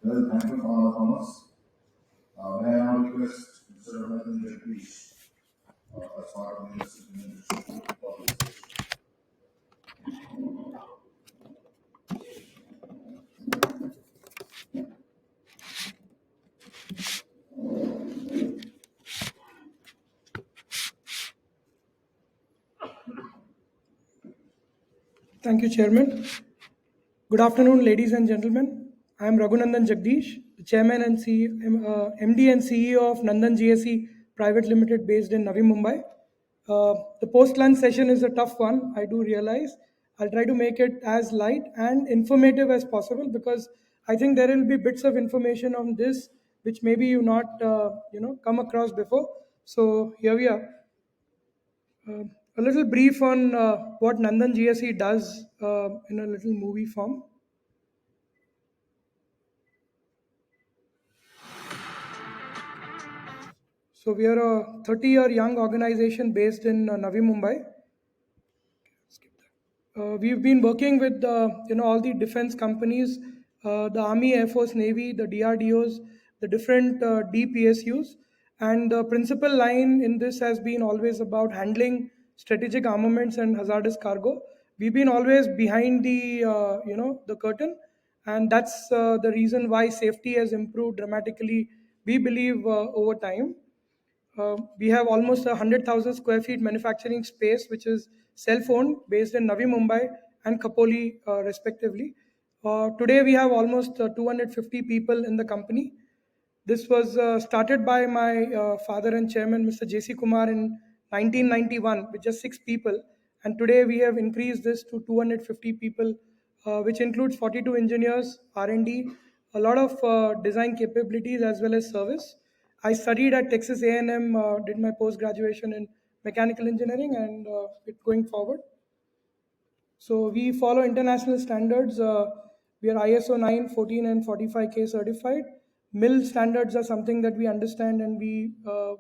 Well, thank you, Father Thomas. May I now request Mr. Raghunandan Jagdish as part of the Industry Leadership for this session. Thank you, Chairman. Good afternoon, ladies and gentlemen. I am Raghunandan Jagdish, the Chairman and MD and CEO of Nandan GSE Private Limited based in Navi Mumbai. The post-lunch session is a tough one, I do realize. I'll try to make it as light and informative as possible because I think there will be bits of information on this which maybe you not come across before. So here we are. Uh, a little brief on what Nandan GSE does in a little movie form. So we are a 30-year young organization based in Navi Mumbai. We've been working with all the defense companies, the Army, Air Force, Navy, the DRDOs, the different DPSUs, and the principal line in this has been always about handling strategic armaments and hazardous cargo. We've been always behind the the curtain, and that's the reason why safety has improved dramatically. We believe over time. We have almost 100,000 square feet manufacturing space, which is self-owned, based in Navi Mumbai and Khopoli, respectively. Today, we have almost 250 people in the company. This was started by my father and chairman, Mr. J.C. Kumar, in 1991 with just 6 people. And today we have increased this to 250 people, which includes 42 engineers, R&D, a lot of design capabilities as well as service. I studied at Texas A&M, did my post graduation in mechanical engineering, and it going forward. So we follow international standards. We are ISO 9, 14, and 45K certified. Mill standards are something that we understand and we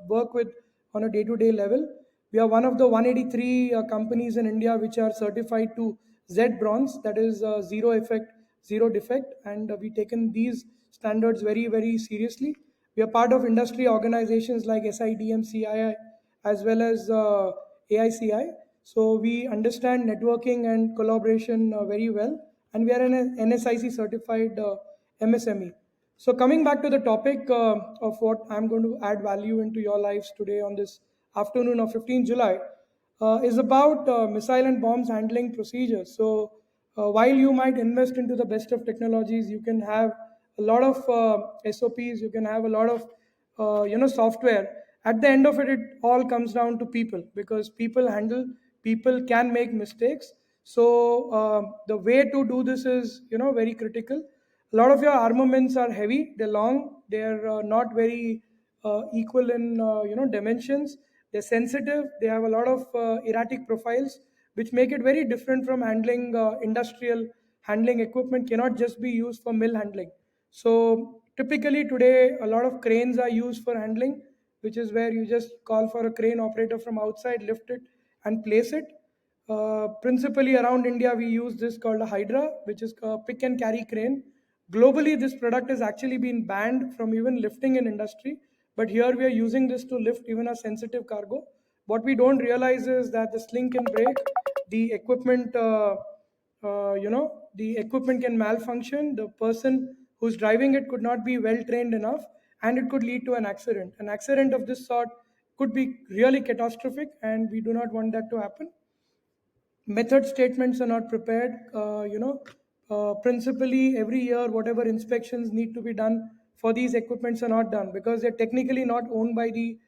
work with on a day-to-day level. We are one of the 183 companies in India which are certified to Z bronze, that is zero effect, zero defect, and we taken these standards very, very seriously. We are part of industry organizations like SIDM, CII, as well as AICI. So we understand networking and collaboration very well, and we are an NSIC certified MSME. So coming back to the topic of what I'm going to add value into your lives today on this afternoon of 15 July is about missile and bombs handling procedures. So while you might invest into the best of technologies, you can have a lot of SOPs, you can have a lot of software. At the end of it, it all comes down to people because people can make mistakes. So the way to do this is very critical. A lot of your armaments are heavy, they're long, they're not very equal in dimensions, they're sensitive, they have a lot of erratic profiles which make it very different from handling industrial handling equipment. Cannot just be used for mill handling. So typically today a lot of cranes are used for handling, which is where you just call for a crane operator from outside, lift it and place it. Principally around India, we use this called a Hydra, which is a pick and carry crane. Globally, this product has actually been banned from even lifting in industry, but here we are using this to lift even a sensitive cargo. What we don't realize is that the sling can break, the equipment, the equipment can malfunction. The person who's driving it could not be well trained enough, and it could lead to an accident. An accident of this sort could be really catastrophic, and we do not want that to happen. Method statements are not prepared. Principally every year whatever inspections need to be done for these equipments are not done because they're technically not owned by the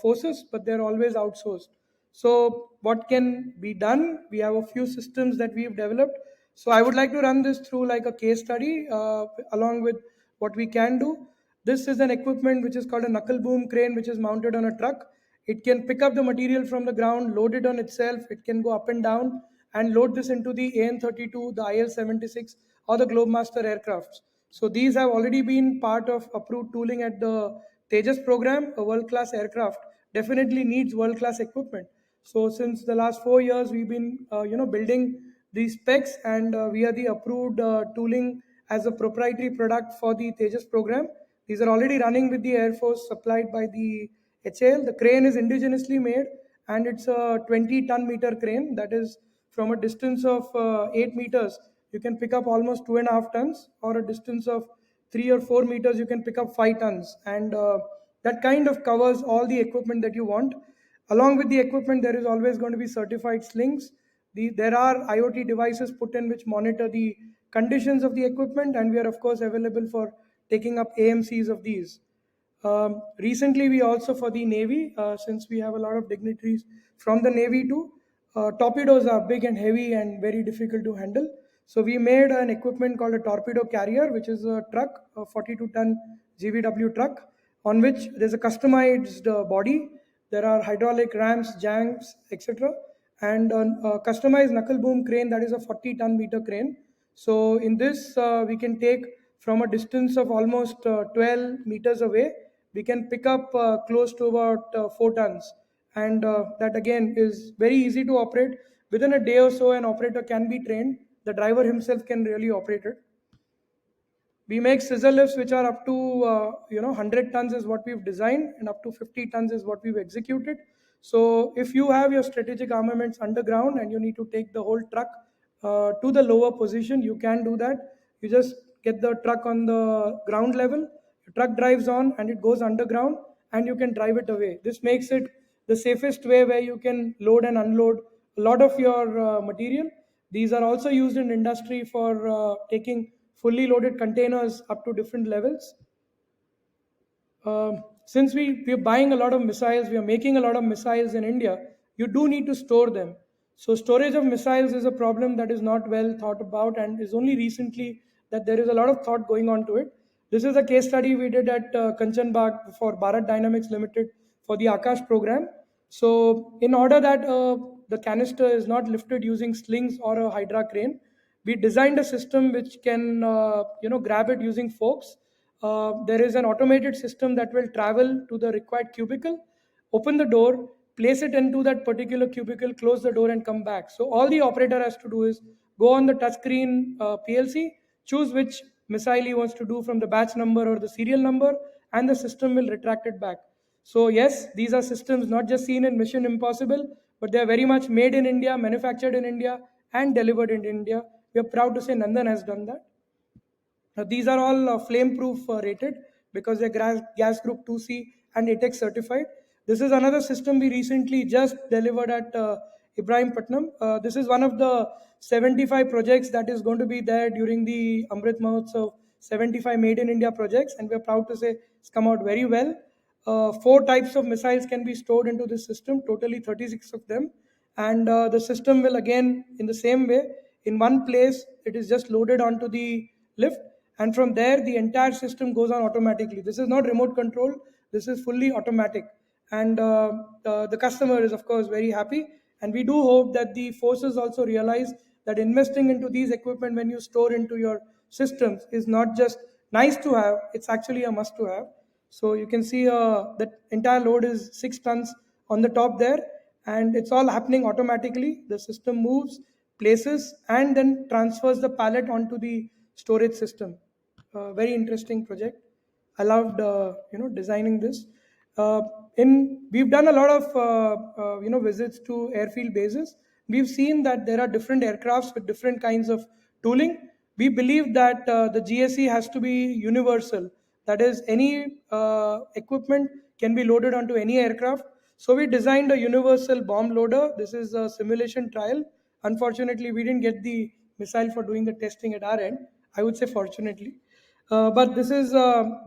forces, but they're always outsourced. So what can be done? We have a few systems that we've developed. So I would like to run this through like a case study along with what we can do. This is an equipment which is called a knuckle boom crane, which is mounted on a truck. It can pick up the material from the ground, load it on itself. It can go up and down and load this into the AN-32, the IL-76, or the Globemaster aircrafts. So these have already been part of approved tooling at the Tejas program. A world-class aircraft definitely needs world-class equipment. So since the last 4 years, we've been building these specs, and we are the approved tooling as a proprietary product for the Tejas program. These are already running with the Air Force, supplied by the HAL. The crane is indigenously made, and it's a 20-ton meter crane. That is, from a distance of 8 meters, you can pick up almost 2.5 tons, or a distance of 3 or 4 meters, you can pick up 5 tons. And that kind of covers all the equipment that you want. Along with the equipment, there is always going to be certified slings. There are IoT devices put in which monitor the conditions of the equipment, and we are, of course, available for taking up AMCs of these. Recently, we also, for the Navy, since we have a lot of dignitaries from the Navy too, torpedoes are big and heavy and very difficult to handle. So we made an equipment called a torpedo carrier, which is a truck, a 42-ton GVW truck, on which there's a customized body. There are hydraulic ramps, jams, etc., and a customized knuckle boom crane that is a 40-ton meter crane. So in this, we can take from a distance of almost 12 meters away, we can pick up close to about 4 tons. And that again is very easy to operate. Within a day or so, an operator can be trained. The driver himself can really operate it. We make scissor lifts which are up to 100 tons is what we've designed, and up to 50 tons is what we've executed. So if you have your strategic armaments underground and you need to take the whole truck to the lower position, you can do that. You just get the truck on the ground level, the truck drives on and it goes underground, and you can drive it away. This makes it the safest way where you can load and unload a lot of your material. These are also used in industry for taking fully loaded containers up to different levels. Since we are buying a lot of missiles, we are making a lot of missiles in India, you do need to store them. So, storage of missiles is a problem that is not well thought about, and is only recently that there is a lot of thought going on to it. This is a case study we did at Kanchanbag for Bharat Dynamics Limited for the Akash program. So, in order that the canister is not lifted using slings or a Hydra crane, we designed a system which can grab it using forks. There is an automated system that will travel to the required cubicle, open the door, place it into that particular cubicle, close the door, and come back. So all the operator has to do is go on the touchscreen PLC, choose which missile he wants to do from the batch number or the serial number, and the system will retract it back. So yes, these are systems not just seen in Mission Impossible, but they are very much made in India, manufactured in India, and delivered in India. We are proud to say Nandan has done that. Now, these are all flame-proof rated because they're gas group 2C and ATEX certified. This is another system we recently just delivered at Ibrahimpatnam. This is one of the 75 projects that is going to be there during the Amrit Mahotsav 75 Made in India projects, and we're proud to say it's come out very well. 4 types of missiles can be stored into this system, totally 36 of them. And the system will again, in the same way, in one place, it is just loaded onto the lift, and from there the entire system goes on automatically. This is not remote control, this is fully automatic. And the customer is, of course, very happy. And we do hope that the forces also realize that investing into these equipment when you store into your systems is not just nice to have, it's actually a must to have. So you can see that entire load is 6 tons on the top there, and it's all happening automatically. The system moves, places, and then transfers the pallet onto the storage system. Very interesting project. I loved designing this. In We've done a lot of visits to airfield bases. We've seen that there are different aircrafts with different kinds of tooling. We believe that the GSE has to be universal. That is, any equipment can be loaded onto any aircraft. So we designed a universal bomb loader. This is a simulation trial. Unfortunately, we didn't get the missile for doing the testing at our end. I would say fortunately. But this is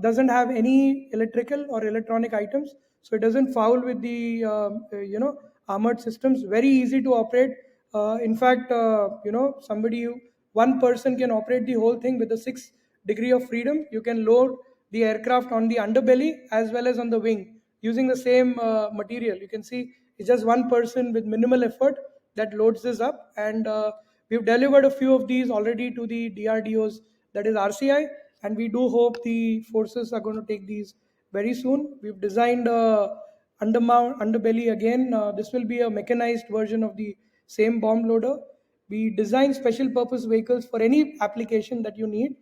doesn't have any electrical or electronic items, so it doesn't foul with the armored systems. Very easy to operate. In fact, one person can operate the whole thing with a 6 degree of freedom. You can load the aircraft on the underbelly as well as on the wing using the same material. You can see it's just one person with minimal effort that loads this up, and we've delivered a few of these already to the DRDOs, that is RCI, and we do hope the forces are going to take these very soon. We've designed a underbelly again. This will be a mechanized version of the same bomb loader. We design special purpose vehicles for any application that you need.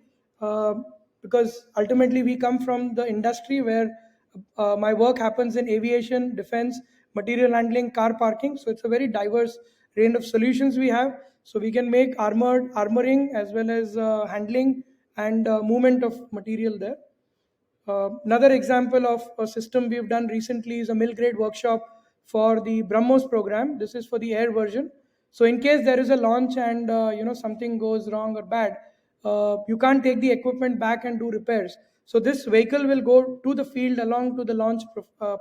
uh, because ultimately we come from the industry where my work happens in aviation, defense, material handling, car parking. So it's a very diverse range of solutions we have. So we can make armoring as well as handling and movement of material there. Another example of a system we've done recently is a mill grade workshop for the BrahMos program. This is for the air version. So in case there is a launch and something goes wrong or bad, you can't take the equipment back and do repairs. So this vehicle will go to the field along to the launch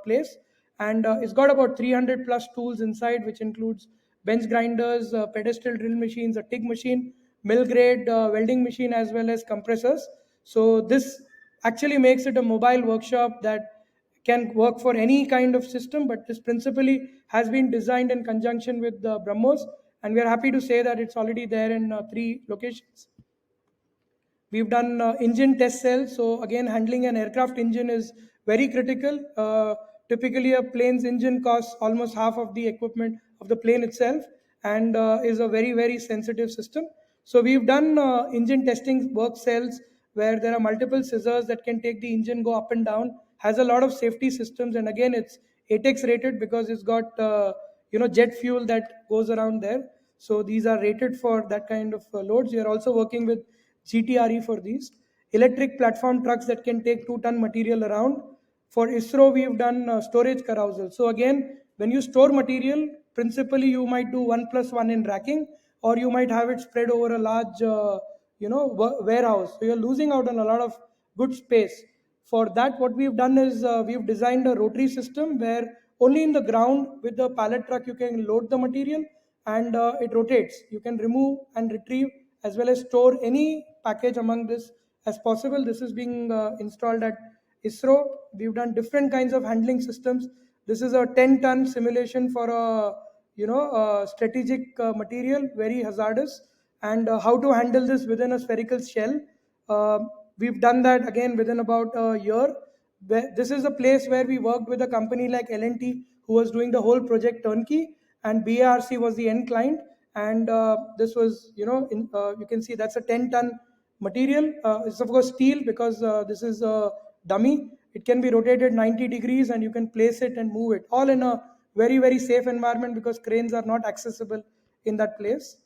place, and it's got about 300 plus tools inside, which includes bench grinders, pedestal drill machines, a TIG machine, mill grade welding machine, as well as compressors. So this actually makes it a mobile workshop that can work for any kind of system, but this principally has been designed in conjunction with the BrahMos, and we are happy to say that it's already there in 3 locations. We've done engine test cells. So again, handling an aircraft engine is very critical. Typically, a plane's engine costs almost half of the equipment of the plane itself, and is a very sensitive system. So we've done engine testing work cells where there are multiple scissors that can take the engine go up and down. Has a lot of safety systems, and again, it's ATEX rated because it's got jet fuel that goes around there. So these are rated for that kind of loads. We are also working with GTRE for these electric platform trucks that can take 2-ton material around. For ISRO, we've done storage carousel. So again, when you store material, principally you might do 1+1 in racking, or you might have it spread over a large, warehouse. So you're losing out on a lot of good space. For that, what we've done is we've designed a rotary system where only in the ground with the pallet truck you can load the material, and it rotates. You can remove and retrieve as well as store any package among this as possible. This is being installed at ISRO. We've done different kinds of handling systems. This is a 10-ton simulation for a strategic material, very hazardous, and how to handle this within a spherical shell. Uh, we've done that again within about a year. This is a place where we worked with a company like L&T who was doing the whole project turnkey, and BARC was the end client. And this was, you can see that's a 10-ton material. It's of course steel because this is a dummy. It can be rotated 90 degrees and you can place it and move it all in a very safe environment because cranes are not accessible in that place.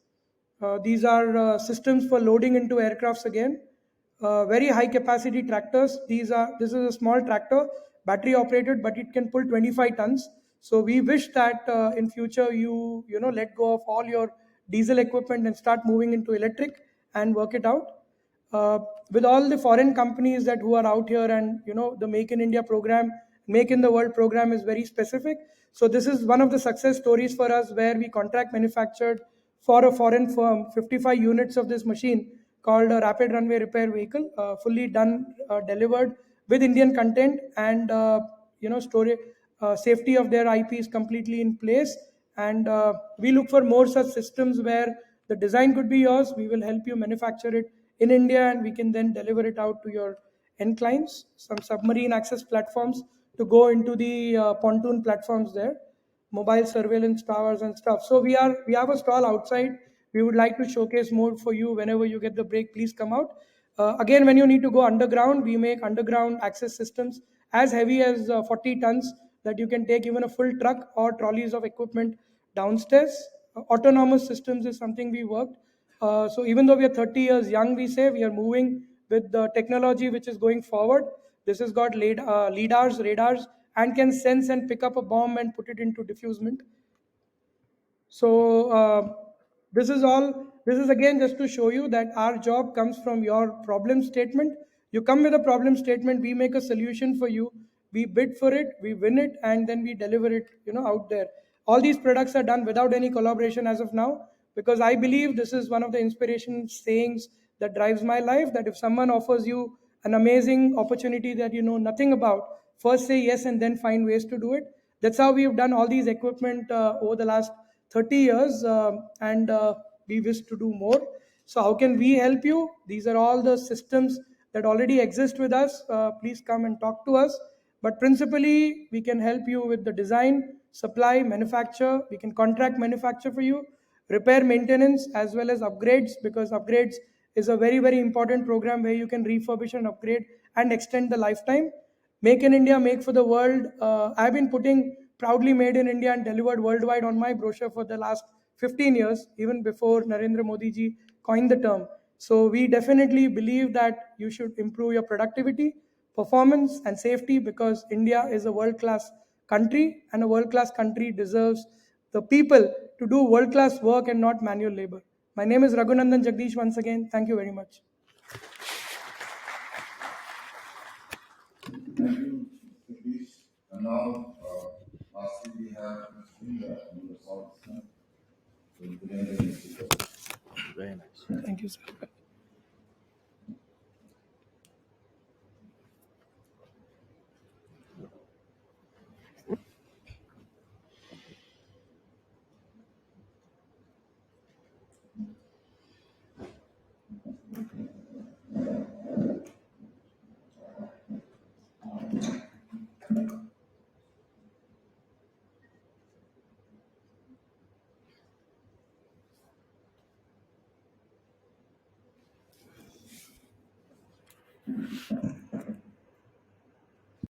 These are systems for loading into aircrafts again. Very high capacity tractors. This is a small tractor, battery operated, but it can pull 25 tons. So we wish that in future you let go of all your diesel equipment and start moving into electric and work it out. uh, with all the foreign companies that who are out here, and the Make in India program, Make in the World program is very specific. So this is one of the success stories for us where we contract manufactured for a foreign firm 55 units of this machine called a rapid runway repair vehicle, fully done, delivered with Indian content, and storage, safety of their IP is completely in place. And we look for more such systems where the design could be yours. We will help you manufacture it in India, and we can then deliver it out to your end clients. Some submarine access platforms to go into the pontoon platforms there, mobile surveillance towers and stuff. So we have a stall outside. We would like to showcase more for you whenever you get the break. Please come out. Again, when you need to go underground, we make underground access systems as heavy as 40 tons that you can take even a full truck or trolleys of equipment downstairs. Autonomous systems is something we worked. So even though we are 30 years young, we say we are moving with the technology which is going forward. This has got lidars, radars, and can sense and pick up a bomb and put it into diffusement. So this is all. This is again just to show you that our job comes from your problem statement. You come with a problem statement, we make a solution for you. We bid for it, we win it, and then we deliver it. Out there. All these products are done without any collaboration as of now, because I believe this is one of the inspiration sayings that drives my life. That if someone offers you an amazing opportunity that you know nothing about, first say yes and then find ways to do it. That's how we've done all these equipment over the last 30 years, and we wish to do more. So how can we help you? These are all the systems that already exist with us. Please come and talk to us. But principally, we can help you with the design, supply, manufacture. We can contract manufacture for you, repair, maintenance, as well as upgrades, because upgrades is a very, very important program where you can refurbish and upgrade and extend the lifetime. Make in India, make for the world. I've been putting proudly made in India and delivered worldwide on my brochure for the last 15 years, even before Narendra Modi ji coined the term. So we definitely believe that you should improve your productivity, performance, and safety, because India is a world class country, and a world class country deserves the people to do world class work and not manual labor. My name is Raghunandan Jagdish once again. Thank you very much. Thank you, Mr. Jagdish. And now, lastly, we have Ms. Linda from the South Center. Very nice. Thank you, sir.